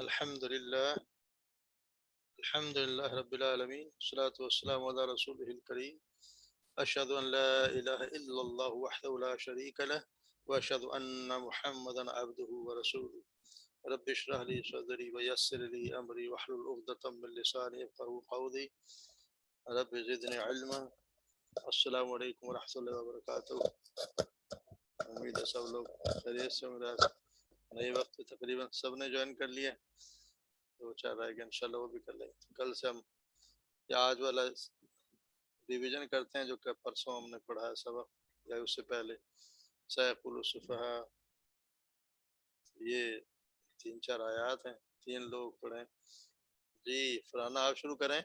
الحمد لله الحمد لله رب العالمين والصلاة والسلام على رسوله الكريم أشهد أن لا إله إلا الله وحده لا شريك له وأشهد أن محمدا عبده ورسوله رب اشرح لي صدري ويسر لي أمري واحلل عقدة من لساني يفقهوا قولي رب زدني علما. السلام علیکم ورحمۃ اللہ وبرکاتہ. امید ہے سب لوگ خیریت سے ہوں. نئے وقت پہ تقریباً سب نے جوائن کر لیا. دو چار رہ گئے انشاءاللہ وہ بھی کر لیں. کل سے ہم آج والا ریویژن کرتے ہیں جو کہ پرسوں ہم نے پڑھا ہے سبق یا اس سے پہلے. سیقول الصفحاء یہ 3-4 آیات ہیں. 3 لوگ پڑھیں. جی فرانا آپ شروع کریں.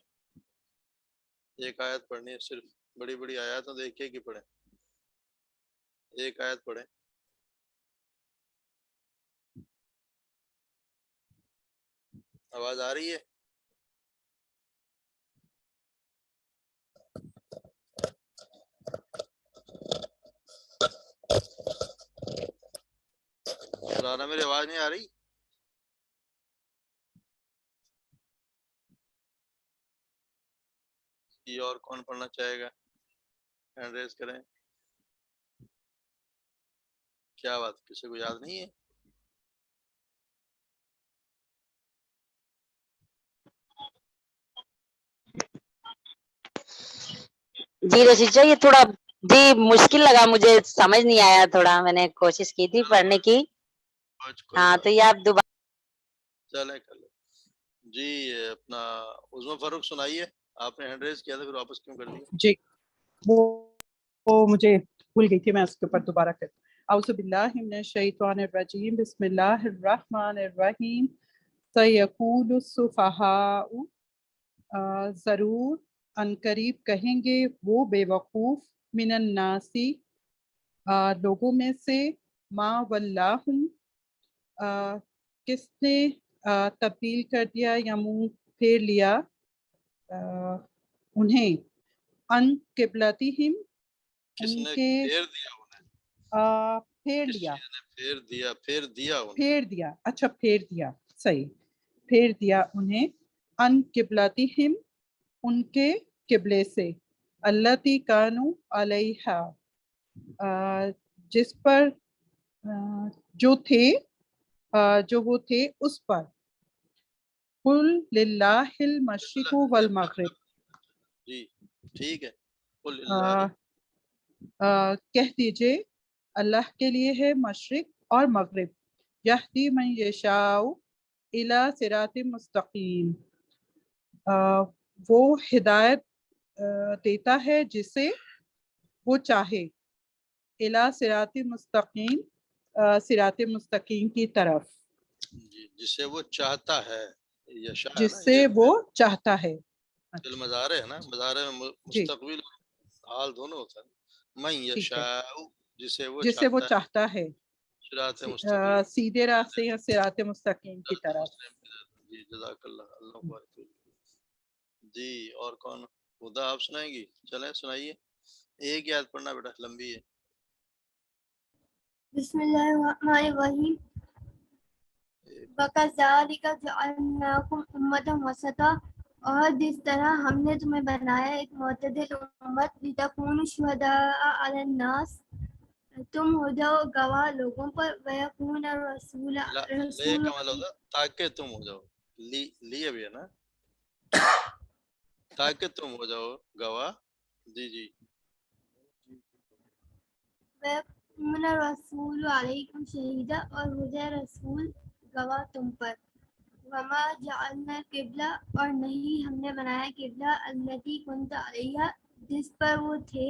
ایک آیت پڑھنی ہے صرف. بڑی بڑی آیات ہیں دیکھ کے پڑھیں. ایک آیت پڑھیں. آواز آ رہی ہے؟ رانا میری آواز نہیں آ رہی؟ یہ اور کون پڑھنا چاہے گا؟ ہینڈ ریز کریں. کیا بات کسی کو یاد نہیں ہے؟ جی رشید یہ تھوڑا جی مشکل لگا مجھے, سمجھ نہیں آیا تھوڑا. میں نے کوشش کی تھی پڑھنے کی. ہاں تو یہ آپ دوبارہ چلیں کر لیں. جی اپنا عظمی فاروق سنائیے. آپ نے ہینڈ ریز کیا تھا پھر واپس کیوں کر لیا؟ جی وہ مجھے بھول گئی تھی, میں اس کے اوپر دوبارہ کرتی ہوں. اعوذ باللہ من الشیطان الرجیم بسم اللہ الرحمن الرحیم. سیقول السفہاء ضرور عنقریب کہیں گے وہ بے وقوف من الناسی لوگوں میں سے ما ولاہم کس نے تبدیل کر دیا یا منہ پھیر لیا انہیں ان قبلتہم کس ان نے کے پھیر دیا انہیں؟ پھیر کس لیا چیز نے پھیر دیا انہیں؟ پھیر دیا. اچھا پھیر دیا, صحیح. پھیر دیا انہیں ان قبلتہم ان کے قبلے سے, اللتی کانوا علیہا جس پر جو وہ تھے اس پر. قل للہ المشرق والمغرب جی ٹھیک ہے. قل اللہ کہہ دیجئے اللہ کے لیے ہے مشرق اور مغرب. یہدی من یشاء الی صراط مستقیم وہ ہدایت دیتا ہے جسے وہ چاہے. الی صراط مستقیم صراط مستقیم کی طرف. جی جسے وہ چاہتا ہے. یشاء ہے جس نا, سے یہ وہ چاہتا ہے. فعل مضارع ہے نا. مضارع میں جی مستقبل حال دونوں ہوتا ہے. من ٹھیک ہے, یشاء جسے وہ جسے وہ چاہتا ہے. چاہتا ہے صراط مستقیم. سیدھے راستے یا صراط مستقیم کی طرف. جی جزاک اللہ. اللہ مبارک فیک. جی اور کون؟ خدا آپ سنائیں گی؟ چلیں سنائیے. ایک یاد پڑھنا بیٹا, لمبی ہے. بسم اللہ الرحمن الرحیم. وَكَذَلِكَ جَعَلْنَاكُمْ أُمَّةً وَسَطًا اور جس طرح ہم نے تمہیں بنایا ایک معتدل امت. لِتَكُونُوا شُهَدَاءَ عَلَى النَّاسِ تم ہو جاؤ گواہ لوگوں پر. وَيَكُونَ لے کا مطلب ہوتا تاکہ تم ہو جاؤ. لی ابھی ہے نا, تاکہ تم ہو جاؤ گواہ. جی جی. وَيَكُونَ الرَّسُولُ عَلَيْكُمْ شَهِيدًا اور ہو جائے رسول گواہ تم پر. وما جعلنا القبلہ اور نہیں ہم نے بنایا قبلہ التی کنت علیہا جس پر وہ تھے.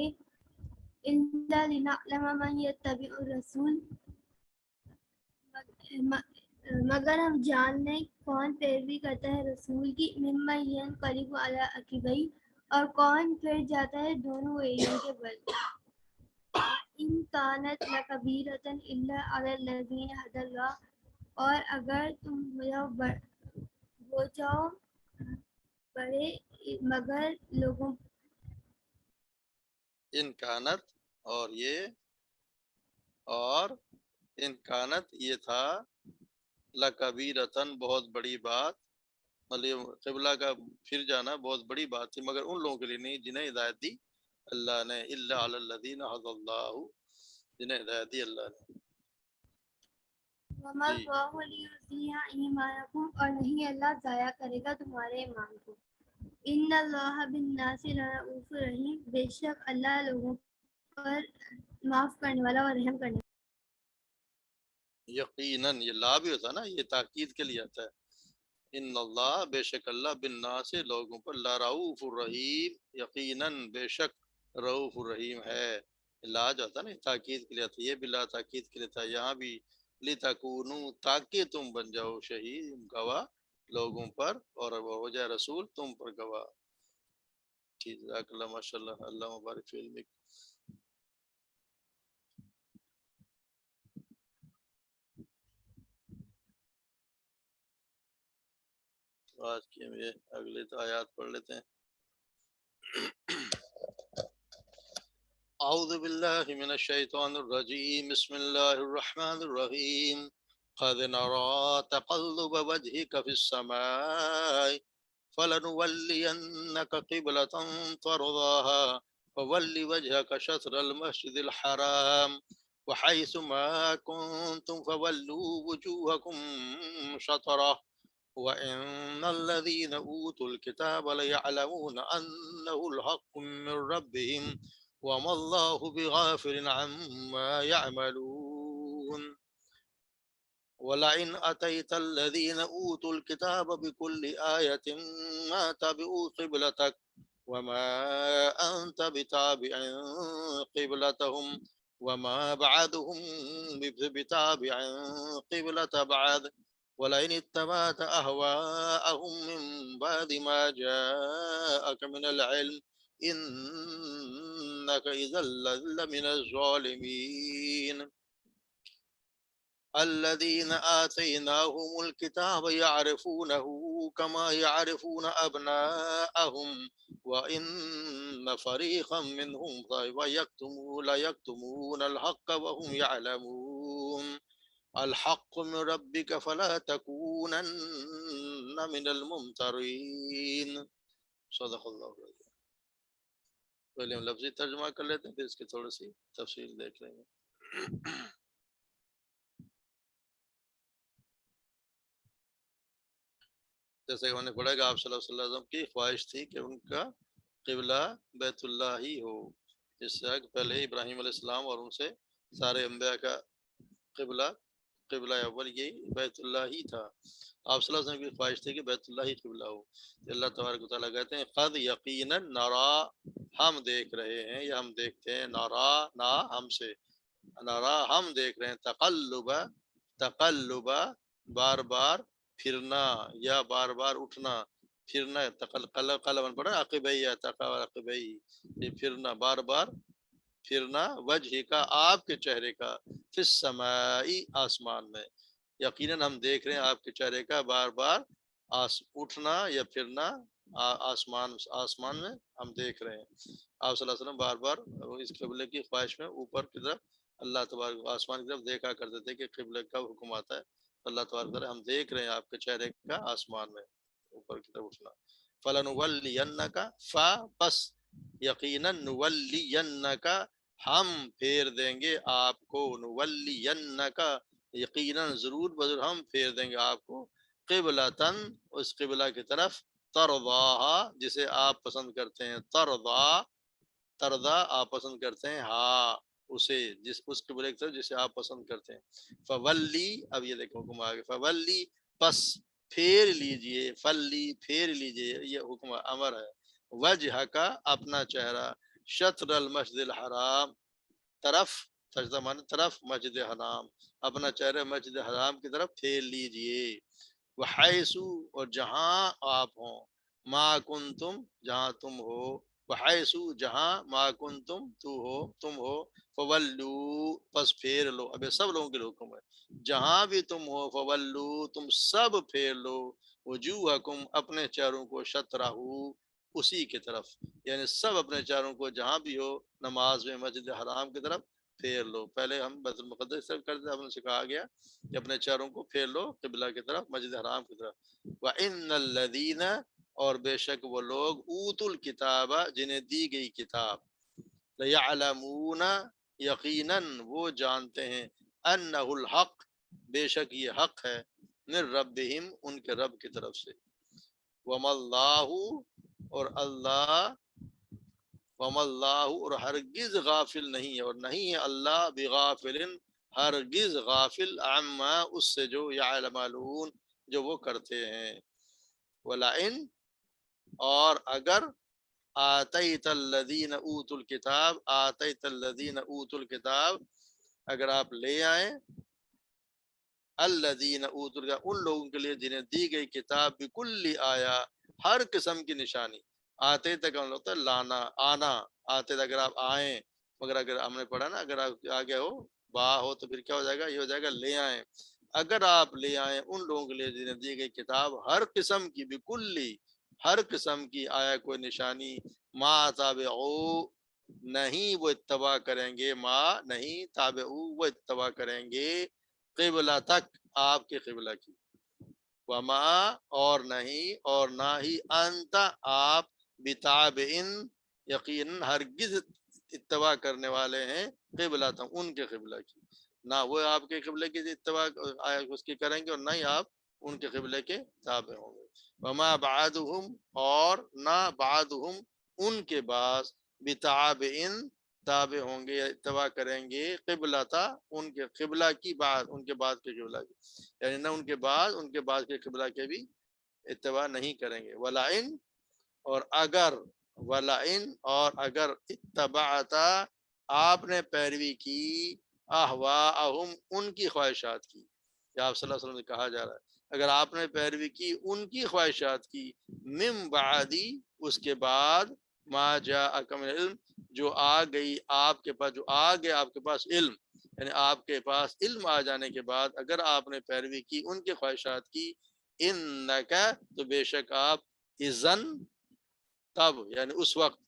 الا لنعلم من یتبع الرسول مگر ہم جان لیں کون پیروی کرتا ہے رسول کی. ممن ینقلب علی عقبیہ اور کون پھر جاتا ہے دونوں ایڑیوں کے بل. ان کانت لکبیرۃ الا علی الذین ھدی اللہ اور اگر تم ہو جاؤ بڑے مگر لوگوں. انکانت اور یہ اور انکانت یہ تھا لکبیرتن بہت بڑی بات، مطلب قبلہ کا پھر جانا بہت بڑی بات تھی، مگر ان لوگوں کے لیے نہیں جنہیں ہدایت دی اللہ نے، الا علی الذین ھدی اللہ، جنہیں ہدایت دی اللہ نے. وما جی اللہ لیضیع ایمانکم، اور نہیں اللہ ضائع کرے گا تمہارے ایمان کو. ان اللہ بالناس لرؤوف رحیم، بے شک اللہ لوگوں پر معاف کرنے والا اور رحم کرنے یقیناً، یہ لا بھی ہوتا ہے نا، یہ تاکید کے لیے آتا ہے. ان اللہ بے شک اللہ بالناس لوگوں پر لرؤوف الرحیم، یقیناً بے شک رؤوف الرحیم ہے. لا جو ہوتا ہے نا یہ تاکید کے لیے آتا ہے، یہ بھی لا تاکید کے لیے تھا. یہاں بھی لتکونوا، تاکہ تم بن جاؤ شہید گواہ لوگوں پر، اور وہ ہو جائے رسول تم پر گواہ. ٹھیک، جزاک اللہ، ماشاء اللہ، اللہ مبارک فی علمک. آج کی ہم یہ اگلے آیات پڑھ لیتے ہیں. اعوذ باللہ من الشیطان الرجیم، بسم اللہ الرحمن الرحیم. قد نرى تقلب وجهك في السماء فلنولينك قبلة ترضاها فول وجهك شطر المسجد الحرام وحيث ما كنتم فولوا وجوهكم شطره وإن الذين أوتوا الكتاب ليعلمون أنه الحق من ربهم وما الله بغافل عما يعملون. ولئن أتيت الذين أوتوا الكتاب بكل آية ما تبعوا قبلتك وما أنت بتابع قبلتهم وما بعدهم بتابع قبلة بعد ولئن اتبعت أهواءهم من بعد ما جاءك من العلم إنك إذا لمن الظالمين. الذين آتيناهم الكتاب يعرفونه كما يعرفون أبناءهم وإن فريقا منهم ليكتمون الحق وهم يعلمون. الحق من ربك فلا تكونن من الممترين. صدق اللہ العظیم. پہلے ہم لفظی ترجمہ کر لیتے ہیں، پھر اس کی تھوڑی سی تفصیل دیکھ لیں گے. جیسے کہ ہم نے پڑھا کہ آپ صلی اللہ علیہ وسلم کی خواہش تھی کہ ان کا قبلہ بیت اللہ ہی ہو، جس سے پہلے ابراہیم علیہ السلام اور ان سے سارے انبیاء کا قبلہ اول یہی بیت اللہ ہی تھا. آپ صلی اللہ علیہ وسلم کی خواہش تھی کہ بیت اللہ ہی قبلہ ہو. اللہ تبارک و تعالیٰ کہتے ہیں قد یقیناً نرا، ہم دیکھ رہے ہیں یا ہم دیکھتے ہیں، نرا نا ہم سے، نرا ہم دیکھ رہے ہیں، تقلبہ بار بار پھرنا یا بار بار اٹھنا، پھرنا قلبن پڑا عقبئی یا عقبئی، یہ پھرنا بار بار پھرنا، وجہ کا آپ کے چہرے کا، فی السمائی آسمان میں. یقیناً ہم دیکھ رہے ہیں آپ کے چہرے کا بار بار اٹھنا یا پھرنا آسمان میں ہم دیکھ رہے ہیں. آپ صلی اللہ علیہ وسلم بار بار اس قبلے کی خواہش میں اوپر کی طرف اللہ تبارک آسمان کی طرف دیکھا کرتے تھے کہ قبلے کا حکم آتا ہے. اللہ تبارک ہم دیکھ رہے ہیں آپ کے چہرے کا آسمان میں اوپر کی طرف اٹھنا. فَلَنُوَلِّيَنَّكَ پس یقیناً نُوَلِّيَنَّكَ ہم پھیر دیں گے آپ کو، نُوَلِّيَنَّكَ یقیناً ضرور بضرور ہم پھیر دیں گے آپ کو، قبلتاً اس قبلہ کی طرف، ترضاہا جسے آپ پسند کرتے ہیں، ترضا آپ پسند کرتے ہیں، ہاں اسے، اس قبلے کی طرف جسے آپ پسند کرتے ہیں. فولی، اب یہ دیکھو حکم آگے، فولی پس پھیر لیجئے، فلی پھیر لیجئے، یہ حکم امر ہے، وجہ کا اپنا چہرہ، شطر المسجد الحرام طرف، سجدہ مانے طرف مسجد حرام، اپنا چہرہ مسجد حرام کی طرف پھیر لیجئے. وحیثو اور جہاں آپ ہوں، ما کنتم جہاں تم ہو، وحیثو جہاں، ما کنتم تم ہو، فولو پس پھیر لو. اب یہ سب لوگوں کے حکم ہے، جہاں بھی تم ہو، فولو تم سب پھیر لو، وجوہکم اپنے چہروں کو، شطرہو اسی کی طرف، یعنی سب اپنے چہروں کو جہاں بھی ہو نماز میں مسجد حرام کی طرف پھیر لو. پہلے ہم بیت المقدس کی طرف کرتے، اب ان سے کہا گیا کہ اپنے چہروں کو پھیر لو قبلہ کی طرف، مسجد حرام کی طرف. وَإِنَّ الَّذِينَ اور بے شک وہ لوگ اوتوا الکتاب جنہیں دی گئی کتاب، لَيَعْلَمُونَ یقیناً وہ جانتے ہیں، انہ الحق بے شک یہ حق ہے، من ربہم ان کے رب کی طرف سے. وما اللہ اور اللہ، وما اللہ اور ہرگز غافل نہیں ہے، اور نہیں ہے اللہ بغافل ہرگز غافل، عما اس سے جو یعلمون جو وہ کرتے ہیں. ولئن اور اگر آتیت الذین اوتوا الکتاب، آتیت الذین اوتوا الکتاب اگر آپ لے آئیں، الذین اوتوا الکتاب ان لوگوں کے لیے جنہیں دی گئی کتاب، بکل آیا ہر قسم کی نشانی. آتے تک ہم ہوتا ہے لانا آنا، آتے تک اگر آپ آئیں، مگر اگر ہم نے پڑھا نا اگر آپ آگے ہو با ہو تو پھر کیا ہو جائے گا، یہ ہو جائے گا لے آئیں. اگر آپ لے آئیں ان لوگوں کے لیے جنہیں دی گئی کتاب ہر قسم کی، بکلی ہر قسم کی آیا کوئی نشانی، ما تابعو نہیں وہ اتباع کریں گے، ما نہیں تابعو وہ اتباع کریں گے، قبلہ تک آپ کے قبلہ کی. وما اور نہیں اور نہ ہی انت آپ بتابعن یقیناً ہرگز اتباع کرنے والے ہیں، قبلہ ان کے قبلہ کی، نہ وہ آپ کے قبلے کی اتباع اس کی کریں گے اور نہ ہی آپ ان کے قبلے کے تابع ہوں گے. وما بعدهم اور نہ بعدهم ان کے بعد بتابعن تابع ہوں گے یا اتباع کریں گے، قبلہ ان کے قبلہ کی بعد ان کے بعد کے قبلہ کی، یعنی نہ ان کے بعد کے قبلہ کے بھی اتباع نہیں کریں گے. ولئن اور اگر، ولئن اور اگر اتبعتا آپ نے پیروی کی، اہواءہم ان کی خواہشات کی، یا آپ صلی اللہ علیہ وسلم سے کہا جا رہا ہے اگر آپ نے پیروی کی ان کی خواہشات کی، من بعدی اس کے بعد، ما جاءک من العلم جو آ گئی آپ کے پاس، جو آ گیا آپ کے پاس علم، یعنی آپ کے پاس علم آ جانے کے بعد اگر آپ نے پیروی کی ان کے خواہشات کی، انکا تو بے شک آپ، اذن تب یعنی اس وقت،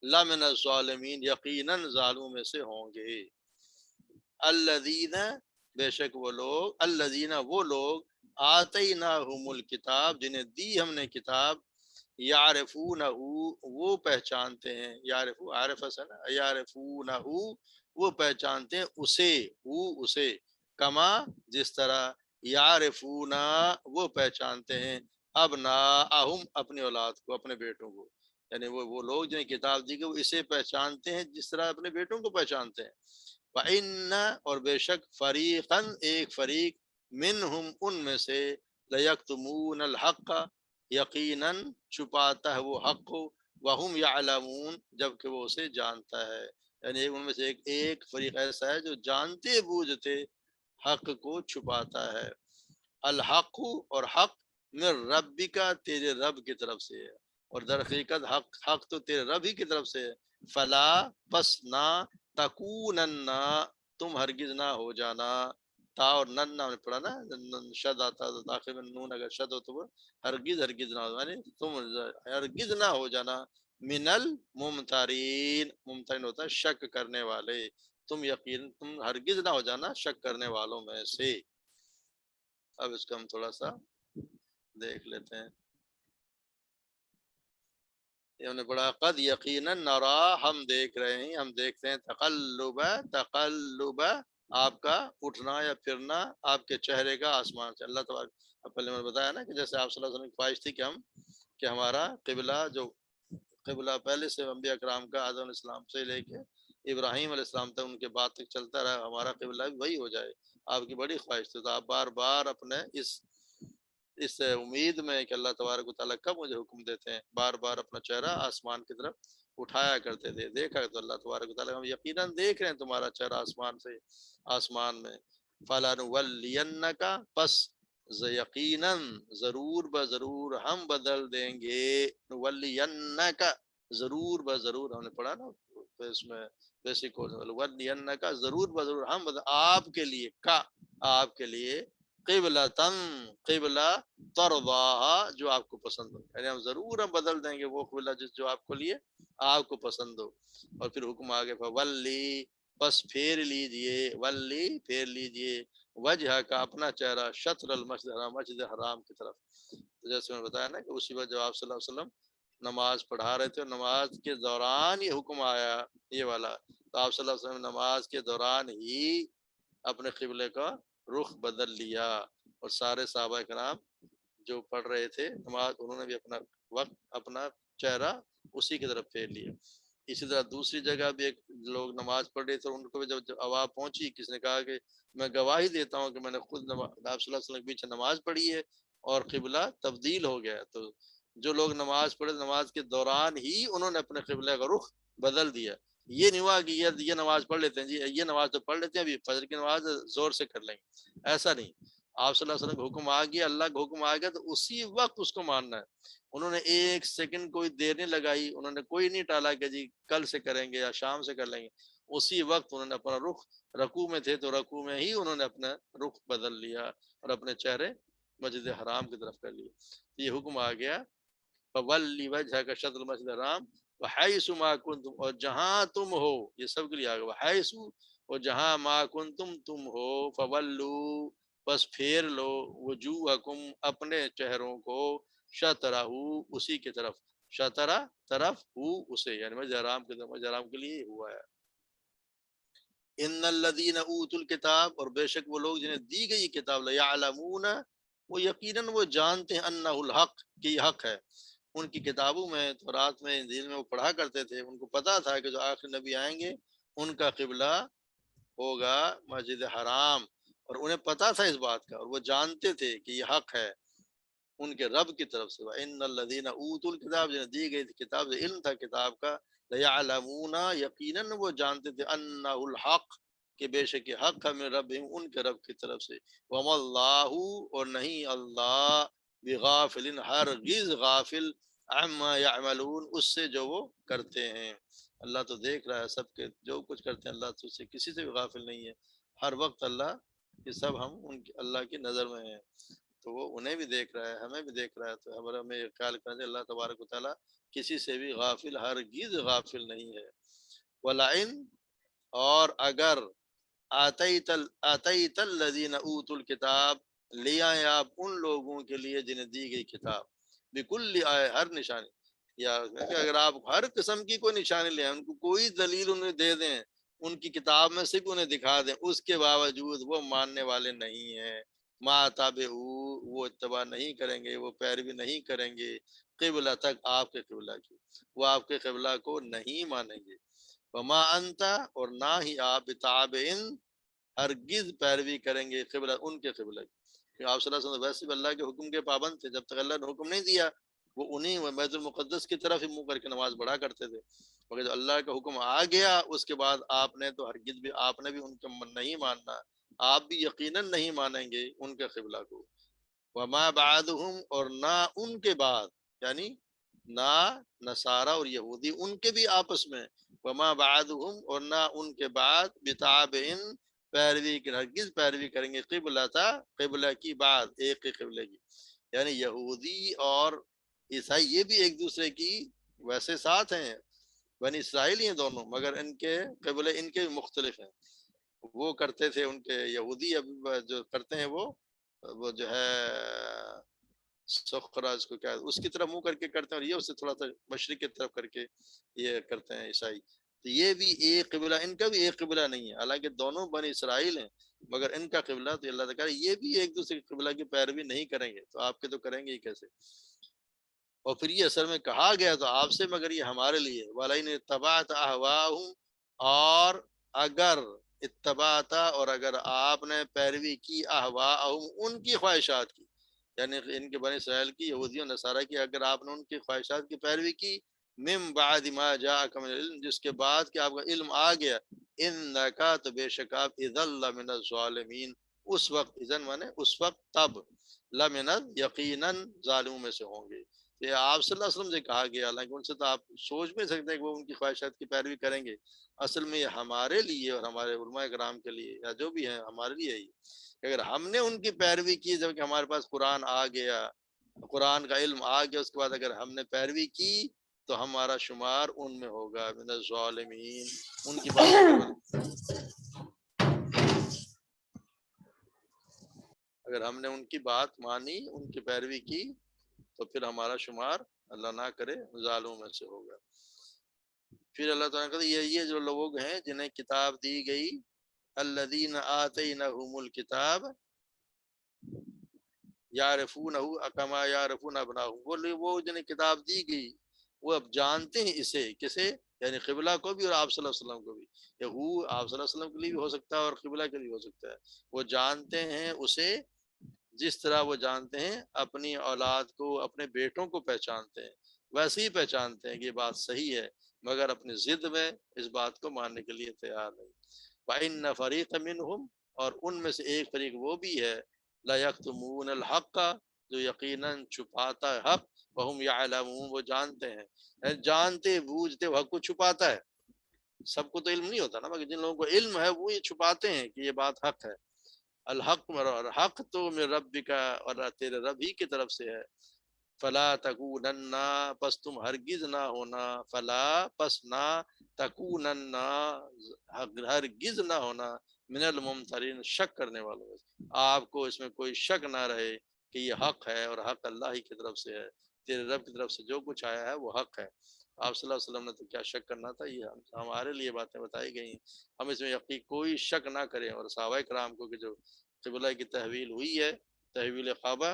لمن الظالمین یقیناً ظالموں میں سے ہوں گے. الذین بے شک وہ لوگ، الذین وہ لوگ، آتیناہم الکتاب جنہیں دی ہم نے کتاب، یعرفونہ وہ پہچانتے ہیں، یعرفو عارف سے نا، یعرفونہ وہ پہچانتے ہیں اسے کما جس طرح، یعرفونہ وہ پہچانتے ہیں ابناءہم اپنی اولاد کو، اپنے بیٹوں کو، یعنی وہ لوگ جنہیں کتاب دی گئی وہ اسے پہچانتے ہیں جس طرح اپنے بیٹوں کو پہچانتے ہیں. وَإِنَّ اور بے شک فریقاً ایک فریق، منہم ان میں سے، لَيَكْتُمُونَ الْحَقَّ یقیناً چھپاتا ہے وہ حق کو، وَهُمْ يَعْلَمُونَ جبکہ وہ اسے جانتا ہے. یعنی ان میں سے ایک فریق ایسا ہے جو جانتے بوجھتے حق کو چھپاتا ہے. الحق اور حق من ربک تیرے رب کی طرف سے ہے، اور در حقیقت حق تو تیرے رب ہی کی طرف سے ہے. فلا پس نہ، تکونن تم ہرگز نہ ہو جانا، تا اور نن نے پڑھا نا، شد آتا داخل میں نون اگر شد ہو تو وہ ہرگز نہ ہو، یعنی تم ہرگز نہ ہو جانا، من الممترین، ممترین ہوتا ہے شک کرنے والے، تم ہرگز نہ ہو جانا شک کرنے والوں میں سے. اب اس کو ہم تھوڑا سا دیکھ لیتے ہیں. ہم نے پڑھا قد یقیناً نرا ہم دیکھ رہے ہیں، ہم دیکھتے ہیں، تقلب آپ کا اٹھنا یا پھرنا آپ کے چہرے کا آسمان سے. اللہ تبارک پہلے میں نے بتایا نا کہ جیسے آپ صلی اللہ علیہ وسلم کی خواہش تھی کہ ہمارا قبلہ جو قبلہ پہلے سے انبیاء کرام کا آدم علیہ السلام سے لے کے ابراہیم علیہ السلام تک ان کے بعد تک چلتا رہا، ہمارا قبلہ بھی وہی ہو جائے. آپ کی بڑی خواہش تھی، تو آپ بار بار اپنے اس امید میں کہ اللہ تبارک و تعالیٰ کب مجھے حکم دیتے ہیں، بار بار اپنا چہرہ آسمان کی طرف اٹھایا کرتے تھے. دیکھا تو اللہ تبارک و تعالیٰ ہم یقیناً دیکھ رہے ہیں تمہارا چہرہ آسمان سے، آسمان میں. فَلَنُوَلِّيَنَّكَ پس یقیناً ضرور بضرور ہم بدل دیں گے، نُوَلِّيَنَّكَ ضرور بضرور ہم نے پڑھا نا اس میں بیسک کورس، نُوَلِّيَنَّكَ ضرور بضرور ہم آپ کے لیے، آپ کے لیے، قبلتاً قبلہ، ترضاہا جو آپ کو پسند ہو، یعنی ہم بدل دیں گے وہ قبلہ جو آپ کو لیے آپ کو پسند ہو. اور پھر حکم آگے فولی پس پھیر لیجئے، ولی پھیر لیجئے، وجہ کا اپنا چہرہ، شطر المسجد الحرام، مسجد حرام کی طرف. تو جیسے میں نے بتایا نا کہ اسی وقت جب آپ صلی اللہ علیہ وسلم نماز پڑھا رہے تھے اور نماز کے دوران یہ حکم آیا یہ والا، تو آپ صلی اللہ علیہ وسلم نماز کے دوران ہی اپنے قبلے کا رخ بدل لیا، اور سارے صحابہ کرام جو پڑھ رہے تھے نماز انہوں نے بھی اپنا وقت اپنا چہرہ اسی کی طرف پھیر لیا. اسی طرح دوسری جگہ بھی ایک لوگ نماز پڑھ رہے تھے، ان کو بھی جب آواز پہنچی، کس نے کہا کہ میں گواہی دیتا ہوں کہ میں نے خود آپ صلی اللہ علیہ وسلم کے پیچھے نماز پڑھی ہے اور قبلہ تبدیل ہو گیا. تو جو لوگ نماز پڑھے نماز کے دوران ہی انہوں نے اپنے قبلہ کا رخ بدل دیا. یہ نہیں ہوا کہ یہ نماز پڑھ لیتے ہیں جی، یہ نماز تو پڑھ لیتے ہیں، ابھی فجر کی نماز زور سے کر لیں گے، ایسا نہیں. آپ صلی اللہ علیہ وسلم کا حکم آ گیا، اللہ کا حکم آ گیا تو اسی وقت اس کو ماننا ہے. انہوں نے ایک سیکنڈ کوئی دیر نہیں لگائی، انہوں نے کوئی نہیں ٹالا کہ جی کل سے کریں گے یا شام سے کر لیں گے. اسی وقت انہوں نے اپنا رخ، رکوع میں تھے تو رکوع میں ہی انہوں نے اپنا رخ بدل لیا اور اپنے چہرے مسجد حرام کی طرف کر لیے. یہ حکم آ گیا فولی وجہک شطر المسجد الحرام وحیث ما کنتم، اور جہاں تم ہو، یہ سب کے لیے آ گیا وحیث، اور جہاں ما کنتم تم ہو، فولو بس پھیر لو، وجوہکم اپنے چہروں کو، شطرہ اسی کی طرف، شطرہ طرف ہو اسے، یعنی مسجد حرام کی طرف، مسجد حرام کے لیے ہوا ہے. ان الذین اوتوا الکتاب، اور بے شک وہ لوگ جنہیں دی گئی کتاب، لیعلمون وہ یقیناً وہ جانتے ہیں، انہ الحق کہ یہ حق ہے. ان کی کتابوں میں، تورات میں، انجیل میں وہ پڑھا کرتے تھے، ان کو پتا تھا کہ جو آخر نبی آئیں گے ان کا قبلہ ہوگا مسجد حرام، اور انہیں پتا تھا اس بات کا، اور وہ جانتے تھے کہ یہ حق ہے ان کے رب کی طرف سے. وَإِنَّ الَّذِينَ أُوتُوا الْكِتَابَ جنہیں دی گئی تھی کتاب، علم تھا کتاب کا، لَيَعْلَمُونَ یقیناً وہ جانتے تھے، أَنَّهُ الْحَقُّ کہ بے شک یہ حق ہے، من ربہم ان کے رب کی طرف سے. وَمَا اللَّهُ اور نہیں اللہ، بغافل ہرگز غافل، عما يعملون اس سے جو وہ کرتے ہیں. اللہ تو دیکھ رہا ہے سب کے جو کچھ کرتے ہیں، اللہ تو اس سے کسی سے بھی غافل نہیں ہے. ہر وقت اللہ یہ سب ہم ان کی اللہ کی نظر میں ہیں، تو وہ انہیں بھی دیکھ رہا ہے، ہمیں بھی دیکھ رہا ہے. تو ہمیں یہ خیال کرنا چاہیے اللہ تبارک و تعالیٰ کسی سے بھی غافل، ہرگز غافل نہیں ہے. وَلَئِن اور اگر آتیت الذین اوتوا الکتاب لے آئے آپ ان لوگوں کے لیے جنہیں دی گئی کتاب، بکل آئے ہر نشانی، یا کہ اگر آپ ہر قسم کی کوئی نشانی لیں، ان کو کوئی دلیل انہیں دے دیں، ان کی کتاب میں سے بھی انہیں دکھا دیں، اس کے باوجود وہ ماننے والے نہیں ہیں، ما تابعوا وہ اتباع نہیں کریں گے، وہ پیروی نہیں کریں گے، قبلہ تک آپ کے قبلہ کی، وہ آپ کے قبلہ کو نہیں مانیں گے. وما انت اور نہ ہی آپ بتابعن ہرگز پیروی کریں گے قبلہ ان کے قبلہ کی. آپ صلی اللہ علیہ وسلم ویسے بھی اللہ کے حکم کے پابند تھے، جب تک اللہ نے حکم نہیں دیا وہ انہیں بیت المقدس کی طرف ہی منہ کر کے نماز پڑھا کرتے تھے. مگر جب اللہ کا حکم آ گیا اس کے بعد آپ نے تو ہرگز بھی آپ نے بھی ان کا نہیں ماننا، آپ بھی یقیناً نہیں مانیں گے ان کے قبلہ کو. وما بعدهم اور نہ ان کے بعد، یعنی نہ نصارہ اور یہودی ان کے بھی آپس میں، وما بعدهم اور نہ ان کے بعد بتابعن پیروی کی، ہرگز پیروی کریں گے، قبلہ تھا قبلہ کی بعد ایک کے قبلے کی، یعنی یہودی اور عیسائی یہ بھی ایک دوسرے کی ویسے ساتھ ہیں، بنی اسرائیل ہیں دونوں، مگر ان کے قبلے ان کے مختلف ہیں. وہ کرتے تھے ان کے یہودی اب جو کرتے ہیں وہ جو ہے سخراج کو کیا اس کی طرف منہ کر کے کرتے ہیں، اور یہ اس سے تھوڑا سا مشرق کی طرف کر کے یہ کرتے ہیں عیسائی. تو یہ بھی ایک قبلہ، ان کا بھی ایک قبلہ نہیں ہے، حالانکہ دونوں بنی اسرائیل ہیں، مگر ان کا قبلہ تو اللہ تعالیٰ یہ بھی ایک دوسرے کے قبلہ کی پیروی نہیں کریں گے، تو آپ کے تو کریں گے ہی کیسے. اور پھر یہ اصل میں کہا گیا تو آپ سے، مگر یہ ہمارے لیے، وَلَئِنِ اتَّبَعْتَ أَهْوَاءَهُمْ اور اگر اتبعت اور اگر آپ نے پیروی کی، احواءہم ان کی خواہشات کی، یعنی ان کے بنی اسرائیل کی، یہودیوں نصارہ کی، اگر آپ نے ان کی خواہشات کی پیروی کی، من بعد ما جاءک من العلم جس کے بعد کہ آپ کا علم آ گیا، انک تو بے شک آپ اذا لمن الظالمین اس وقت، اذن مانے اس وقت، تب، لمن یقیناً ظالموں میں سے ہوں گے. یہ آپ صلی اللہ علیہ وسلم سے کہا گیا، حالانکہ ان سے تو آپ سوچ بھی نہیں سکتے کہ وہ ان کی خواہشات کی پیروی کریں گے. اصل میں یہ ہمارے لیے اور ہمارے علماء کرام کے لیے یا جو بھی ہیں ہمارے لیے ہی، اگر ہم نے ان کی پیروی کی، جب کہ ہمارے پاس قرآن آ گیا، قرآن کا علم آ گیا، اس کے بعد اگر ہم نے پیروی کی تو ہمارا شمار ان میں ہوگا من الظالمین، ان کی باتوں اگر ہم نے ان کی بات مانی، ان کی پیروی کی، تو پھر ہمارا شمار اللہ نہ کرے ظالموں میں سے ہوگا۔ پھر اللہ تعالیٰ کہتے ہیں یہ جو لوگ ہیں جنہیں کتاب دی گئی، الذین آتینہم الکتاب یعرفونہ کما یعرفون ابناءہم، وہ جنہیں کتاب دی گئی وہ اب جانتے ہیں اسے، کسے؟ یعنی قبلہ کو بھی اور آپ صلی اللہ علیہ وسلم کو بھی، کہ وہ آپ صلی اللہ علیہ وسلم کے لیے بھی ہو سکتا ہے اور قبلہ کے لیے بھی ہو سکتا ہے، وہ جانتے ہیں اسے جس طرح وہ جانتے ہیں اپنی اولاد کو، اپنے بیٹوں کو پہچانتے ہیں، ویسے ہی پہچانتے ہیں کہ یہ بات صحیح ہے، مگر اپنی ضد میں اس بات کو ماننے کے لیے تیار نہیں۔ وَإِنَّ فَرِيقًا مِّنْهُمْ، اور ان میں سے ایک فریق وہ بھی ہے، لَيَكْتُمُونَ الْحَقَّ، جو یقیناً چھپاتا ہے حق، وَهُمْ يَعْلَمُونَ، وہ جانتے ہیں، یعنی جانتے بوجھتے وہ حق کو چھپاتا ہے۔ سب کو تو علم نہیں ہوتا نا، مگر جن لوگوں کو علم ہے وہ یہ چھپاتے ہیں کہ یہ بات حق ہے۔ الحق، حق تو من ربک، اور تیرے رب ہی کی طرف سے ہے۔ فلا تکونن، پس تم ہرگز نہ ہونا، فلا پس نہ، تکونن ہرگز نہ ہونا، من الممترین شک کرنے والوں میں سے، آپ کو اس میں کوئی شک نہ رہے کہ یہ حق ہے اور حق اللہ ہی کی طرف سے ہے، تیرے رب کی طرف سے جو کچھ آیا ہے وہ حق ہے۔ آپ صلی اللہ علیہ وسلم نے تو کیا شک کرنا تھا، یہ ہمارے لیے باتیں بتائی گئی ہیں، ہم اس میں یقین کوئی شک نہ کریں۔ اور صحابہ کرام کو کہ جو قبلہ کی تحویل ہوئی ہے، تحویل کعبہ،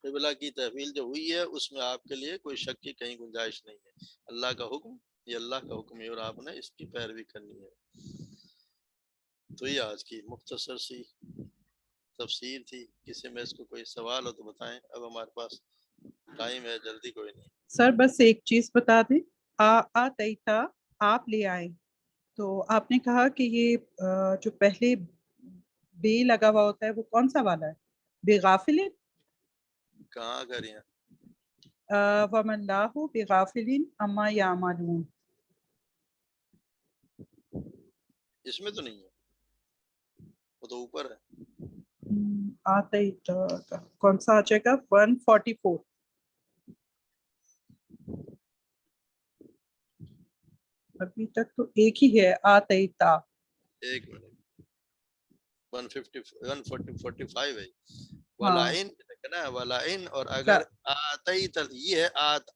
قبلہ کی تحویل جو ہوئی ہے، اس میں آپ کے لیے کوئی شک کی کہیں گنجائش نہیں ہے۔ اللہ کا حکم یہ اللہ کا حکم ہے اور آپ نے اس کی پیروی کرنی ہے۔ تو یہ آج کی مختصر سی تفسیر تھی۔ کسی میں اس کو کوئی سوال ہو تو بتائیں، اب ہمارے پاس ٹائم ہے، جلدی کوئی نہیں۔ سر بس ایک چیز بتا دیں، آتیتا آپ لے آئے، تو آپ نے کہا کہ یہ جو پہلے بے لگا ہوا ہوتا ہے وہ کون سا والا ہے؟ بے غافل، کہاں کریں؟ وَمَا اللَّهُ بِغَافِلٍ عَمَّا يَعْمَلُونَ، اس میں تو نہیں ہے، وہ تو اوپر ہے۔ آتیتا کا کون سا آ جائے گا؟ 144۔ ابھی تک تو ایک ہی ہے، آتیتا۔ ایک منٹ، 145 ہے۔ ہاں ولائن نا، ولائن، اور اگر آتیت، یہ ہے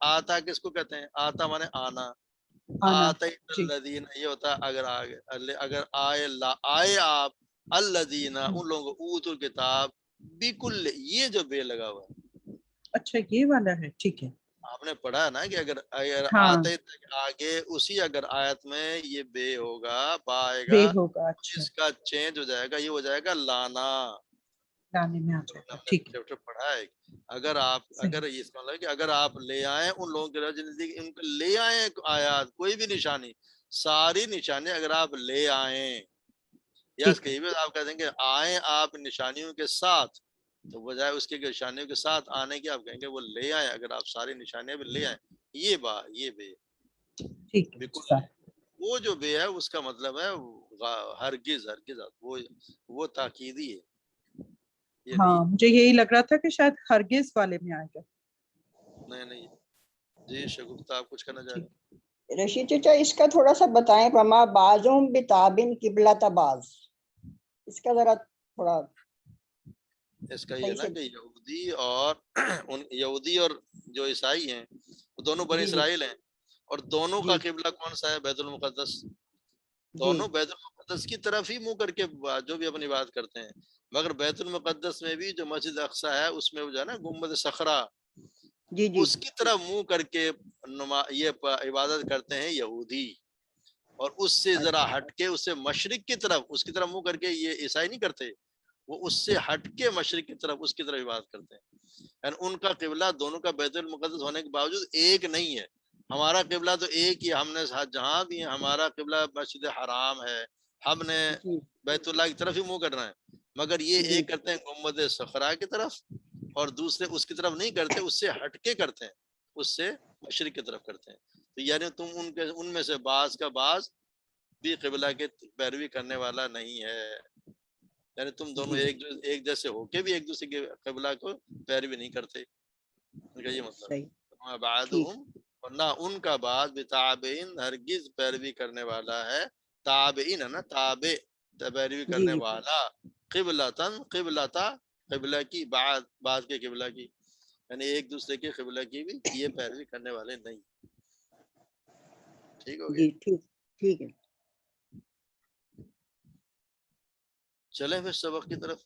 آتا کس کو کہتے ہیں؟ آتا مانے آنا، آنا، آتیت جی الذین، یہ ہوتا ہے اگر آگے، اگر آئے آپ، الذین ان لوگوں کو، اوتوا الکتاب، بکل، یہ جو بے لگا ہوا ہے، اچھا یہ والا ہے، ٹھیک ہے۔ آپ نے پڑھا نا کہ اگر ہاں آتے تک آگے اسی اگر آیت میں یہ بے ہوگا، با آئے بے گا، ہوگا، اچھا اس کا چینج ہو جائے گا، یہ ہو جائے گا لانا۔ لانے میں آ جائے گا، ٹھیک ہے، چیپٹر پڑھا ہے۔ اگر آپ، صحیح، اگر اس کا مطلب کہ اگر آپ لے آئیں ان لوگوں کے نزدیک، ان کو لے آئیں آیات، کوئی بھی نشانی، ساری نشانی اگر آپ لے آئیں، یا اس ٹھیک ہے، کے آپ کہہ دیں گے آئیں آپ نشانیوں کے ساتھ، تو بجائے اس کے نشانیوں کے ساتھ آنے کی آپ کہیں گے وہ لے آئیں، اگر آپ ساری نشانیاں بھی لے آئیں، یہ یہ بے، ٹھیک ہے بالکل سر۔ وہ جو بے ہے اس کا مطلب ہے ہرگز، ہرگز، وہ تاکیدی ہے، یہ ہاں نہیں مجھے یہی لگ رہا تھا کہ شاید ہرگز والے میں آئے گا۔ نہیں۔ جی شگفتہ آپ کچھ کرنا چاہ رہے ٹھیک، ہیں؟ رشید چچا اس کا تھوڑا سا بتائیں، وما بعضهم بتابن قبلۃ بعض، اس کا ذرا تھوڑا اس کا یہ صحیح نا سے۔ کہ یہودی اور جو عیسائی ہیں وہ دونوں بنی جی جی اسرائیل ہیں، اور دونوں کا جی قبلہ کون سا ہے؟ بیت المقدس۔ جی دونوں بیت المقدس کی طرف ہی منہ کر کے جو بھی اپنی بات کرتے ہیں، مگر بیت المقدس میں بھی جو مسجد اقصی ہے اس میں جو ہے نا گنبد صخرہ، جی جی اس کی طرف منہ کر کے یہ عبادت کرتے ہیں یہودی، اور اس سے ذرا ہٹ کے، اس سے مشرق کی طرف، اس کی طرف منہ کر کے یہ عیسائی نہیں کرتے، وہ اس سے ہٹ کے مشرق کی طرف، اس کی طرف عبادت کرتے ہیں، یعنی ان کا قبلہ دونوں کا بیت المقدس ہونے کے باوجود ایک نہیں ہے۔ ہمارا قبلہ تو ایک ہی، ہم نے جہاں بھی ہمارا قبلہ مسجد حرام ہے، ہم نے جی بیت اللہ کی طرف ہی منہ کرنا ہے، مگر یہ جی ایک کرتے ہیں گنبد صخرہ کی طرف، اور دوسرے اس کی طرف نہیں کرتے، اس سے ہٹ کے کرتے ہیں، اس سے مشرق کی طرف کرتے ہیں۔ تو یعنی تم ان میں سے بعض کا بعض بھی قبلہ کے پیروی کرنے والا نہیں ہے، یعنی تم دونوں جی ایک جیسے ہو کے بھی ایک دوسرے کے قبلہ کو پیروی نہیں کرتے، ان کا یہ مطلب صحیح، ہے۔ بعضهم اور نہ ان کا بعد بتابعین ہرگز پیروی کرنے والا ہے، تابعین ہے نا، تابع پیروی جی کرنے جی والا، قبلتن قبلتا قبلہ کی، بعض کے قبلہ کی، یعنی ایک دوسرے کے قبلہ کی بھی یہ پیروی کرنے والے نہیں. ٹھیک ہو گیا؟ جی ٹھیک ٹھیک ہے. چلیں پھر سبق کی طرف.